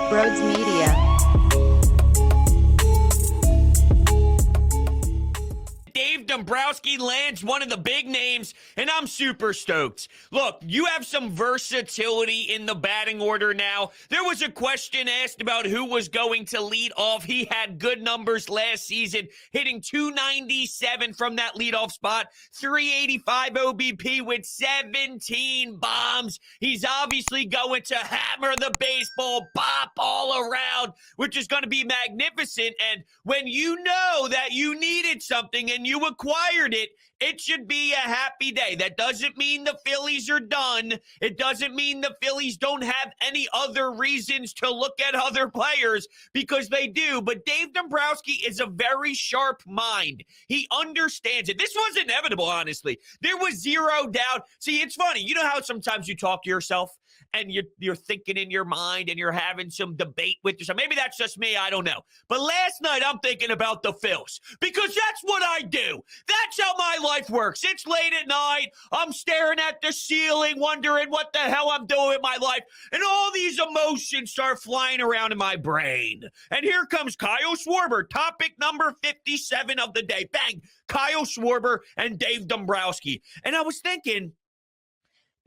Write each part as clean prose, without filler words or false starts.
Brodes Media. Dave Dombrowski lands one of the big names, and I'm super stoked. Look, you have some versatility in the batting order now. There was a question asked about who was going to lead off. He had good numbers last season, hitting .297 from that leadoff spot, .385 OBP with 17 bombs. He's obviously going to hammer the baseball, bop all around, which is going to be magnificent. And when you know that you needed something and you acquired it, it should be a happy day. That doesn't mean the Phillies are done. It doesn't mean the Phillies don't have any other reasons to look at other players, because they do. But Dave Dombrowski is a very sharp mind. He understands it. This was inevitable, honestly. There was zero doubt. See, it's funny. You know how sometimes you talk to yourself and you're thinking in your mind and you're having some debate with yourself. Maybe that's just me. I don't know. But last night I'm thinking about the Phils, because that's what I do. That's how my life works. It's late at night. I'm staring at the ceiling, wondering what the hell I'm doing with my life. And all these emotions start flying around in my brain. And here comes Kyle Schwarber, topic number 57 of the day. Bang, Kyle Schwarber and Dave Dombrowski. And I was thinking,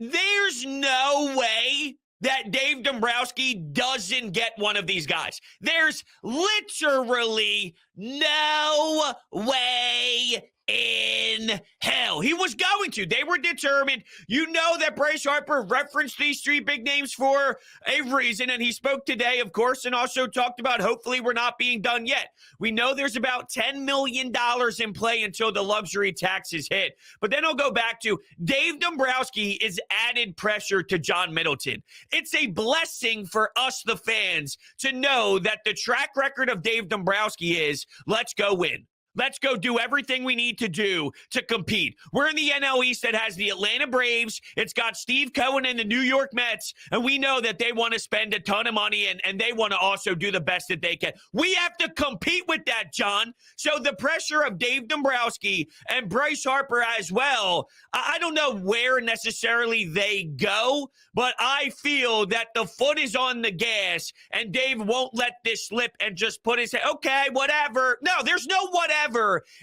there's no way that Dave Dombrowski doesn't get one of these guys. There's literally no way in hell. He was going to. They were determined. You know that Bryce Harper referenced these three big names for a reason, and he spoke today, of course, and also talked about hopefully we're not being done yet. We know there's about $10 million in play until the luxury tax is hit. But then I'll go back to Dave Dombrowski is added pressure to John Middleton. It's a blessing for us, the fans, to know that the track record of Dave Dombrowski is, let's go win. Let's go do everything we need to do to compete. We're in the NL East that has the Atlanta Braves. It's got Steve Cohen and the New York Mets, and we know that they want to spend a ton of money, and they want to also do the best that they can. We have to compete with that, John. So the pressure of Dave Dombrowski and Bryce Harper as well, I don't know where necessarily they go, but I feel that the foot is on the gas, and Dave won't let this slip and just put his head, okay, whatever. No, there's no whatever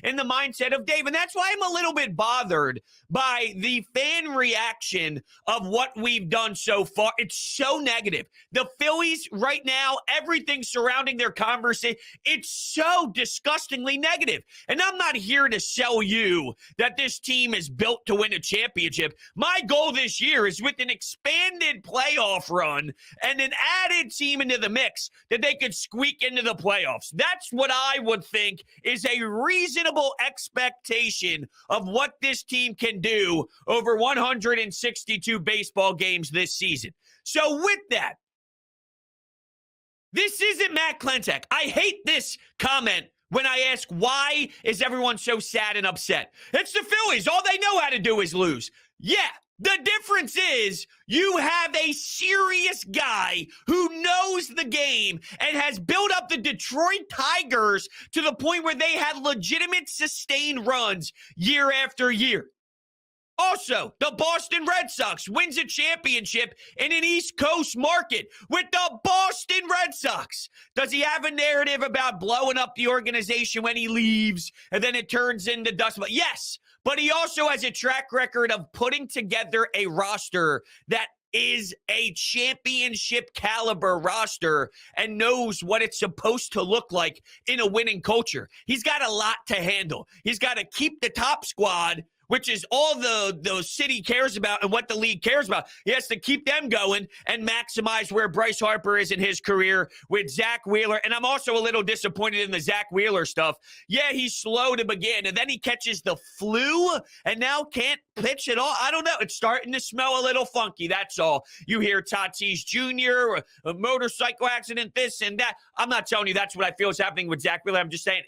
in the mindset of Dave. And that's why I'm a little bit bothered by the fan reaction of what we've done so far. It's so negative. The Phillies right now, everything surrounding their conversation, it's so disgustingly negative. And I'm not here to sell you that this team is built to win a championship. My goal this year is with an expanded playoff run and an added team into the mix that they could squeak into the playoffs. That's what I would think is a reasonable expectation of what this team can do over 162 baseball games this season. So with that, this isn't Matt Klentak. I hate this comment when I ask, why is everyone so sad and upset? It's the Phillies. All they know how to do is lose. Yeah. The difference is you have a serious guy who knows the game and has built up the Detroit Tigers to the point where they had legitimate sustained runs year after year. Also, the Boston Red Sox wins a championship in an East Coast market with the Boston Red Sox. Does he have a narrative about blowing up the organization when he leaves and then it turns into dust? Yes. But he also has a track record of putting together a roster that is a championship caliber roster and knows what it's supposed to look like in a winning culture. He's got a lot to handle. He's got to keep the top squad, which is all the city cares about and what the league cares about. He has to keep them going and maximize where Bryce Harper is in his career with Zach Wheeler. And I'm also a little disappointed in the Zach Wheeler stuff. Yeah, he's slow to begin, and then he catches the flu and now can't pitch at all. I don't know. It's starting to smell a little funky, that's all. You hear Tatis Jr., a motorcycle accident, this and that. I'm not telling you that's what I feel is happening with Zach Wheeler. I'm just saying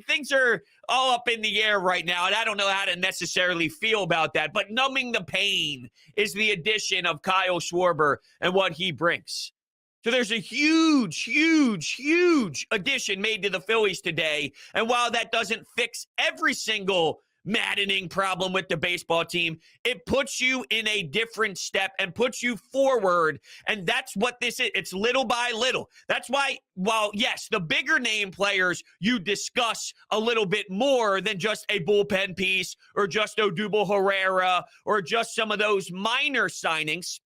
things are all up in the air right now, and I don't know how to necessarily feel about that. But numbing the pain is the addition of Kyle Schwarber and what he brings. So there's a huge, huge, huge addition made to the Phillies today. And while that doesn't fix every single maddening problem with the baseball team. It puts you in a different step and puts you forward, and that's what this is. It's little by little. That's why, while, yes, the bigger name players you discuss a little bit more than just a bullpen piece or just Odubel Herrera or just some of those minor signings,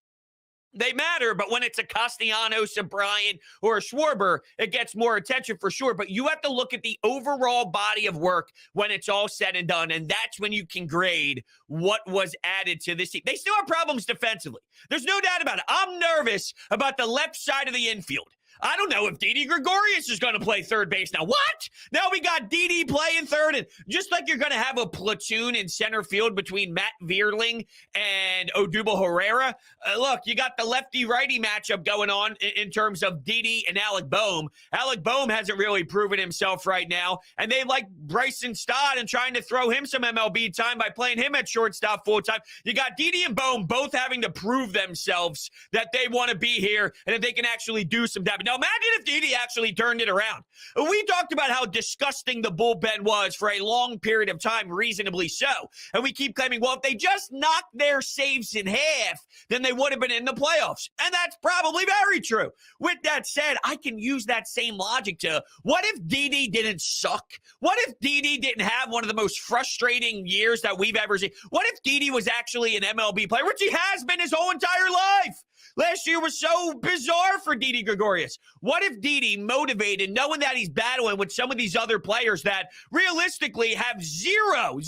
they matter, but when it's a Castellanos, a Bryant, or a Schwarber, it gets more attention for sure. But you have to look at the overall body of work when it's all said and done, and that's when you can grade what was added to this team. They still have problems defensively. There's no doubt about it. I'm nervous about the left side of the infield. I don't know if Didi Gregorius is going to play third base now. What? Now we got Didi playing third, and just like you're going to have a platoon in center field between Matt Vierling and Odubel Herrera. Look, you got the lefty-righty matchup going on in terms of Didi and Alec Boehm. Alec Boehm hasn't really proven himself right now, and they like Bryson Stott and trying to throw him some MLB time by playing him at shortstop full time. You got Didi and Boehm both having to prove themselves that they want to be here and that they can actually do some damage. Now, imagine if Didi actually turned it around. We talked about how disgusting the bullpen was for a long period of time, reasonably so. And we keep claiming, well, if they just knocked their saves in half, then they would have been in the playoffs. And that's probably very true. With that said, I can use that same logic to, what if Didi didn't suck? What if Didi didn't have one of the most frustrating years that we've ever seen? What if Didi was actually an MLB player, which he has been his whole entire life? Last year was so bizarre for Didi Gregorius. What if Didi, motivated, knowing that he's battling with some of these other players that realistically have zero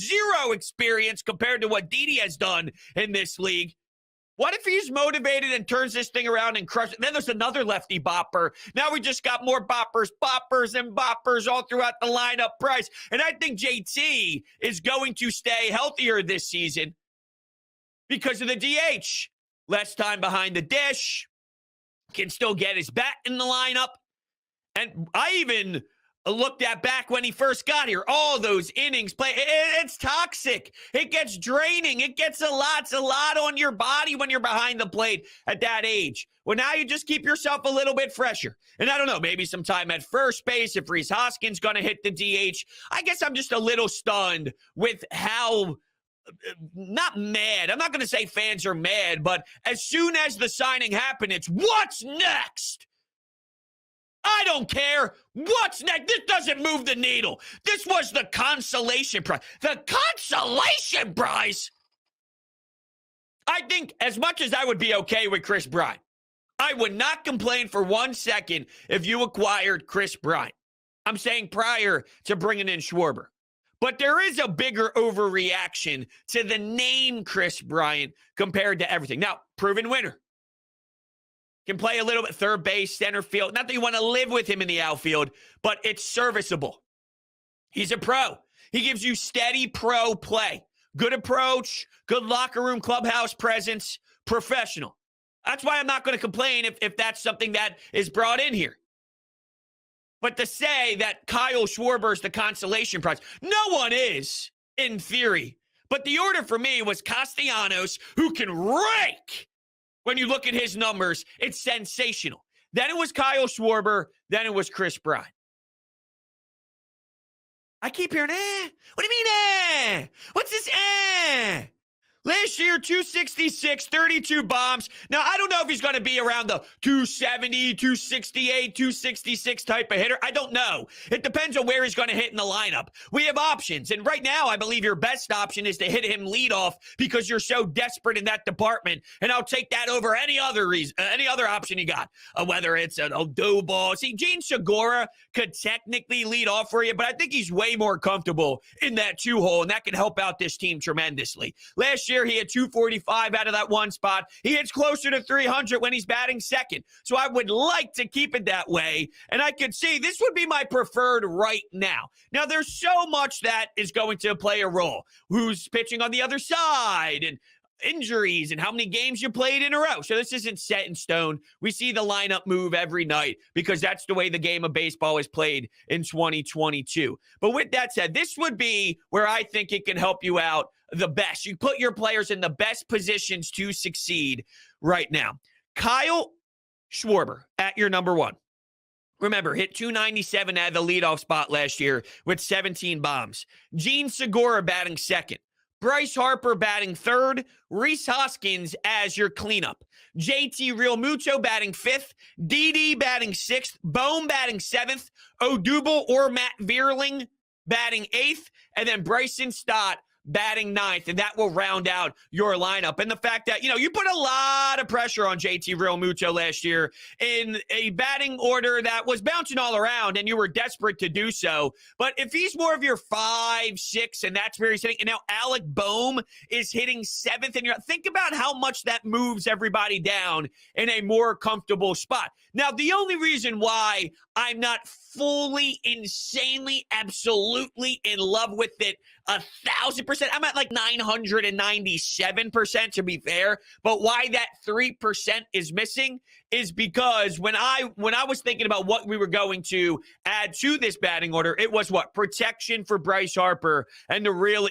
experience compared to what Didi has done in this league? What if he's motivated and turns this thing around and crushes it? Then there's another lefty bopper. Now we just got more boppers and boppers all throughout the lineup, Price. And I think JT is going to stay healthier this season because of the DH. Less time behind the dish, can still get his bat in the lineup. And I even looked at back when he first got here, all those innings play. It's toxic. It gets draining. It gets a lot on your body when you're behind the plate at that age. Well, now you just keep yourself a little bit fresher. And I don't know, maybe some time at first base if Rhys Hoskins going to hit the DH. I guess I'm just a little stunned with how... not mad. I'm not going to say fans are mad, but as soon as the signing happened, it's what's next? I don't care. What's next? This doesn't move the needle. This was the consolation prize. The consolation prize? I think as much as I would be okay with Chris Bryant, I would not complain for 1 second if you acquired Chris Bryant. I'm saying prior to bringing in Schwarber. But there is a bigger overreaction to the name Chris Bryant compared to everything. Now, proven winner. Can play a little bit third base, center field. Not that you want to live with him in the outfield, but it's serviceable. He's a pro. He gives you steady pro play. Good approach, good locker room, clubhouse presence, professional. That's why I'm not going to complain if that's something that is brought in here. But to say that Kyle Schwarber is the consolation prize, no one is, in theory. But the order for me was Castellanos, who can rake. When you look at his numbers, it's sensational. Then it was Kyle Schwarber. Then it was Chris Bryant. I keep hearing, What do you mean, What's this, Last year, 266, 32 bombs. Now, I don't know if he's going to be around the 270, 268, 266 type of hitter. I don't know. It depends on where he's going to hit in the lineup. We have options. And right now, I believe your best option is to hit him leadoff because you're so desperate in that department. And I'll take that over any other option you got. Whether it's an Odubel. See, Gene Segura could technically lead off for you, but I think he's way more comfortable in that 2-hole, and that can help out this team tremendously. Last year, he had 245 out of that one spot. He hits closer to 300 when he's batting second. So I would like to keep it that way. And I could see this would be my preferred right now. Now, there's so much that is going to play a role. Who's pitching on the other side and injuries and how many games you played in a row. So this isn't set in stone. We see the lineup move every night because that's the way the game of baseball is played in 2022. But with that said, this would be where I think it can help you out the best. You put your players in the best positions to succeed right now. Kyle Schwarber at your number one. Remember, hit 297 at the leadoff spot last year with 17 bombs. Gene Segura batting second. Bryce Harper batting third. Rhys Hoskins as your cleanup. JT Realmuto batting fifth. Didi batting sixth. Bohm batting seventh. Odubel or Matt Vierling batting eighth. And then Bryson Stott batting ninth, and that will round out your lineup. And the fact that, you put a lot of pressure on JT Realmuto last year in a batting order that was bouncing all around, and you were desperate to do so. But if he's more of your 5, 6, and that's where he's hitting, and now Alec Bohm is hitting seventh, and think about how much that moves everybody down in a more comfortable spot. Now, the only reason why I'm not fully, insanely, absolutely in love with it 1,000%. I'm at like 997% to be fair. But why that 3% is missing is because when I was thinking about what we were going to add to this batting order, it was what? Protection for Bryce Harper. And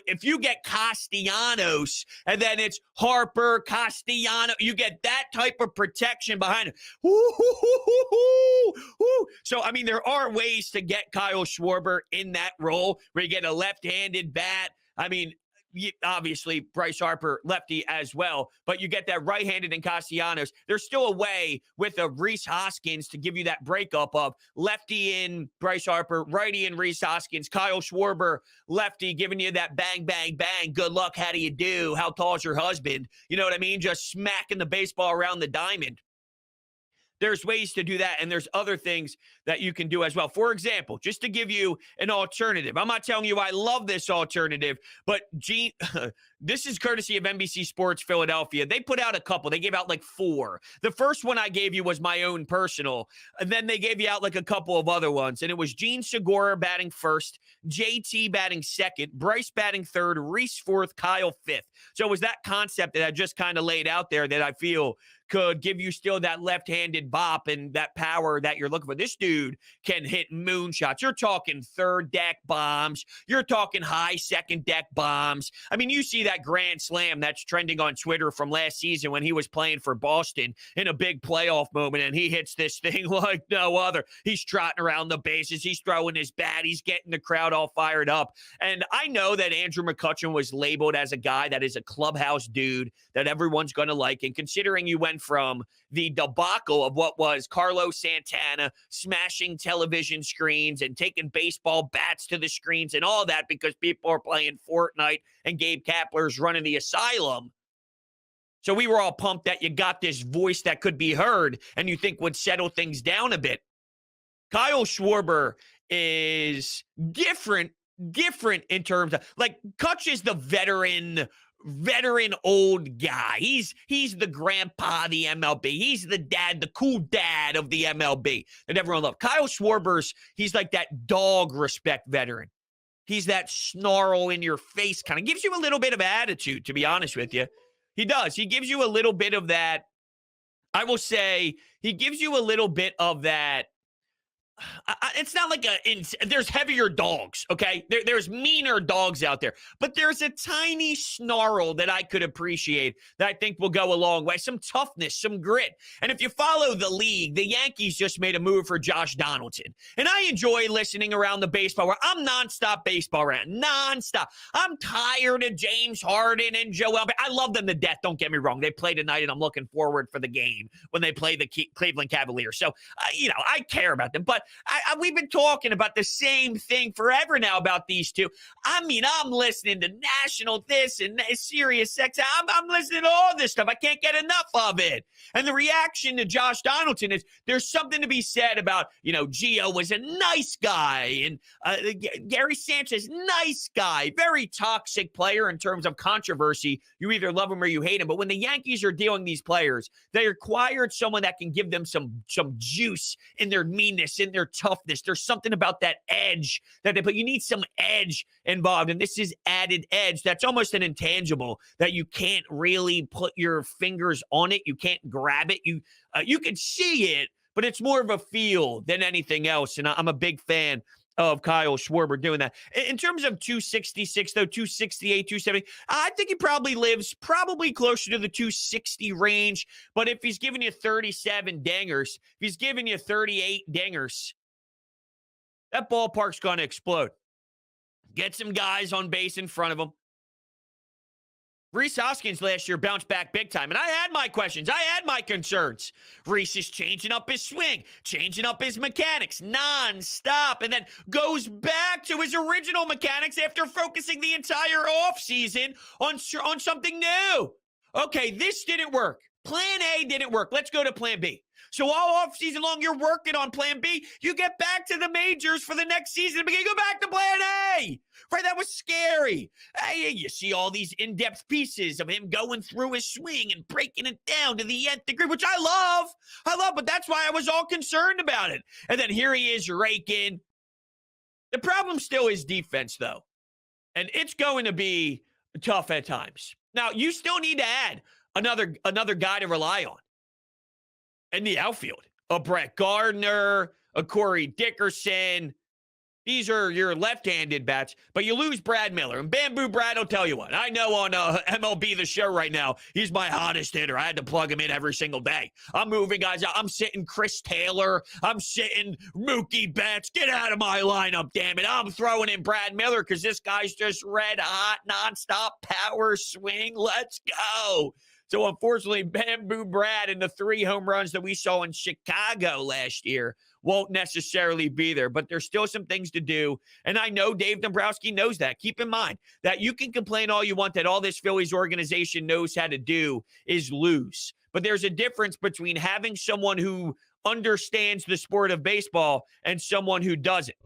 if you get Castellanos and then it's Harper, Castellanos, you get that type of protection behind it. So, I mean, there are ways to get Kyle Schwarber in that role where you get a left-handed bat. I mean, obviously, Bryce Harper, lefty as well, but you get that right-handed in Castellanos. There's still a way with a Rhys Hoskins to give you that breakup of lefty in Bryce Harper, righty in Rhys Hoskins, Kyle Schwarber, lefty, giving you that bang, bang, bang. Good luck. How do you do? How tall's your husband? You know what I mean? Just smacking the baseball around the diamond. There's ways to do that, and there's other things that you can do as well. For example, just to give you an alternative, I'm not telling you I love this alternative, but this is courtesy of NBC Sports Philadelphia. They put out a couple. They gave out like 4. The first one I gave you was my own personal, and then they gave you out like a couple of other ones, and it was Gene Segura batting first, JT batting second, Bryce batting third, Rhys fourth, Kyle fifth. So it was that concept that I just kind of laid out there that I feel could give you still that left-handed bop and that power that you're looking for. This dude can hit moonshots. You're talking third deck bombs. You're talking high second deck bombs. I mean, you see that grand slam that's trending on Twitter from last season when he was playing for Boston in a big playoff moment, and he hits this thing like no other. He's trotting around the bases. He's throwing his bat. He's getting the crowd all fired up. And I know that Andrew McCutchen was labeled as a guy that is a clubhouse dude that everyone's going to like. And considering you went from the debacle of what was Carlos Santana smashing television screens and taking baseball bats to the screens and all that because people are playing Fortnite and Gabe Kapler's running the asylum. So we were all pumped that you got this voice that could be heard and you think would settle things down a bit. Kyle Schwarber is different in terms of, like, Kutch is the veteran old guy. He's the grandpa of the MLB. He's the dad, the cool dad of the MLB that everyone loved. Kyle Schwarber's, he's like that dog respect veteran. He's that snarl in your face kind of, gives you a little bit of attitude, to be honest with you. He does. He gives you a little bit of that. I will say he gives you a little bit of that. It's not like there's heavier dogs, okay? There's meaner dogs out there. But there's a tiny snarl that I could appreciate that I think will go a long way. Some toughness, some grit. And if you follow the league, the Yankees just made a move for Josh Donaldson. And I enjoy listening around the baseball where I'm nonstop baseball around. Nonstop. I'm tired of James Harden and Joel. I love them to death, don't get me wrong. They play tonight, and I'm looking forward for the game when they play the Cleveland Cavaliers. So, I care about them. But we've been talking about the same thing forever now about these two. I mean, I'm listening to National this and Sirius X. I'm listening to all this stuff. I can't get enough of it. And the reaction to Josh Donaldson is there's something to be said about, Gio was a nice guy and Gary Sanchez, nice guy, very toxic player in terms of controversy. You either love him or you hate him. But when the Yankees are dealing these players, they required someone that can give them some juice in their meanness, in their toughness. There's something about that edge but you need some edge involved. And this is added edge. That's almost an intangible that you can't really put your fingers on it. You can't grab it. You can see it, but it's more of a feel than anything else. And I'm a big fan of Kyle Schwarber doing that. In terms of 266, though, 268, 270, I think he probably lives probably closer to the 260 range. But if he's giving you 37 dingers, if he's giving you 38 dingers, that ballpark's going to explode. Get some guys on base in front of him. Rhys Hoskins last year bounced back big time, and I had my questions. I had my concerns. Rhys is changing up his swing, changing up his mechanics nonstop, and then goes back to his original mechanics after focusing the entire offseason on something new. Okay, this didn't work. Plan A didn't work. Let's go to plan B. So all offseason long, you're working on plan B. You get back to the majors for the next season, and you go back to plan A. Right, that was scary. Hey, you see all these in-depth pieces of him going through his swing and breaking it down to the nth degree, which I love, but that's why I was all concerned about it. And then here he is raking. The problem still is defense, though, and it's going to be tough at times. Now, you still need to add another guy to rely on in the outfield. A Brett Gardner, a Corey Dickerson. These are your left-handed bats, but you lose Brad Miller. And Bamboo Brad will tell you what. I know on MLB The Show right now, he's my hottest hitter. I had to plug him in every single day. I'm moving guys out. I'm sitting Chris Taylor. I'm sitting Mookie Betts. Get out of my lineup, damn it. I'm throwing in Brad Miller because this guy's just red hot, nonstop power swing. Let's go. So, unfortunately, Bamboo Brad and the 3 home runs that we saw in Chicago last year won't necessarily be there, but there's still some things to do, and I know Dave Dombrowski knows that. Keep in mind that you can complain all you want that all this Phillies organization knows how to do is lose, but there's a difference between having someone who understands the sport of baseball and someone who doesn't.